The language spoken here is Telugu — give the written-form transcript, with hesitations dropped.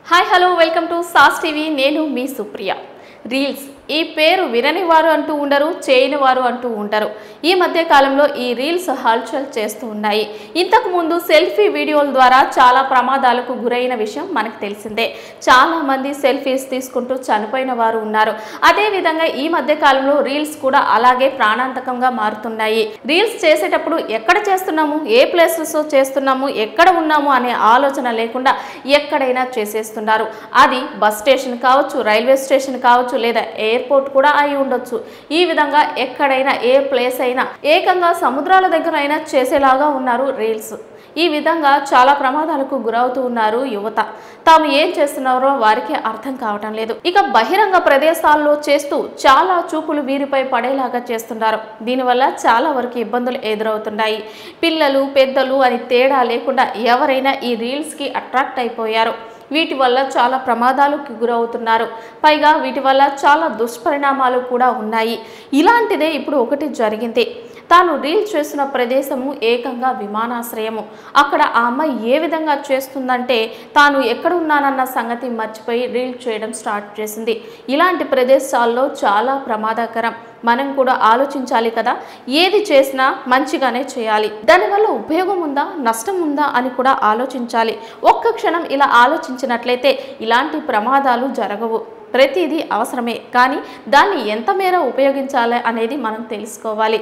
Hi hello welcome to sauce TV. నేను మీ సుప్రియ. రీల్స్ ఈ పేరు వినని వారు అంటూ ఉండరు, చేయని వారు అంటూ ఉంటారు. ఈ మధ్య కాలంలో ఈ రీల్స్ హల్చల్ చేస్తూ ఉన్నాయి. ఇంతకు ముందు సెల్ఫీ వీడియోల ద్వారా చాలా ప్రమాదాలకు గురైన విషయం మనకు తెలిసిందే. చాలా మంది సెల్ఫీస్ తీసుకుంటూ చనిపోయిన వారు ఉన్నారు. అదేవిధంగా ఈ మధ్య కాలంలో రీల్స్ కూడా అలాగే ప్రాణాంతకంగా మారుతున్నాయి. రీల్స్ చేసేటప్పుడు ఎక్కడ చేస్తున్నాము, ఏ ప్లేసెస్ చేస్తున్నాము, ఎక్కడ ఉన్నాము అనే ఆలోచన లేకుండా ఎక్కడైనా చేసేస్తున్నారు. అది బస్ స్టేషన్ కావచ్చు, రైల్వే స్టేషన్ కావచ్చు, లేదా ఎయిర్పోర్ట్ కూడా అయి ఉండొచ్చు. ఈ విధంగా ఎక్కడైనా ఏ ప్లేస్ అయినా ఏకంగా సముద్రాల దగ్గర అయినా చేసేలాగా ఉన్నారు రీల్స్. ఈ విధంగా చాలా ప్రమాదాలకు గురవుతూ ఉన్నారు యువత. తాము ఏం చేస్తున్నారో వారికి అర్థం కావటం లేదు. ఇక బహిరంగ ప్రదేశాల్లో చేస్తూ చాలా చూపులు వీరిపై పడేలాగా చేస్తున్నారు. దీనివల్ల చాలా వరకు ఇబ్బందులు ఎదురవుతున్నాయి. పిల్లలు పెద్దలు అని తేడా లేకుండా ఎవరైనా ఈ రీల్స్కి అట్రాక్ట్ అయిపోయారు. వీటి వల్ల చాలా ప్రమాదాలకు గురవుతున్నారు. పైగా వీటి వల్ల చాలా దుష్పరిణామాలు కూడా ఉన్నాయి. ఇలాంటిదే ఇప్పుడు ఒకటి జరిగింది. తాను రీల్ చేసిన ప్రదేశము ఏకంగా విమానాశ్రయము. అక్కడ ఆ అమ్మాయి ఏ విధంగా చేస్తుందంటే తాను ఎక్కడున్నానన్న సంగతి మర్చిపోయి రీల్ చేయడం స్టార్ట్ చేసింది. ఇలాంటి ప్రదేశాల్లో చాలా ప్రమాదకరం. మనం కూడా ఆలోచించాలి కదా. ఏది చేసినా మంచిగానే చేయాలి. దానివల్ల ఉపయోగం ఉందా, నష్టం ఉందా అని కూడా ఆలోచించాలి. ఒక్క క్షణం ఇలా ఆలోచించినట్లయితే ఇలాంటి ప్రమాదాలు జరగవు. ప్రతిదీ అవసరమే, కానీ దాన్ని ఎంత మేర ఉపయోగించాలి అనేది మనం తెలుసుకోవాలి.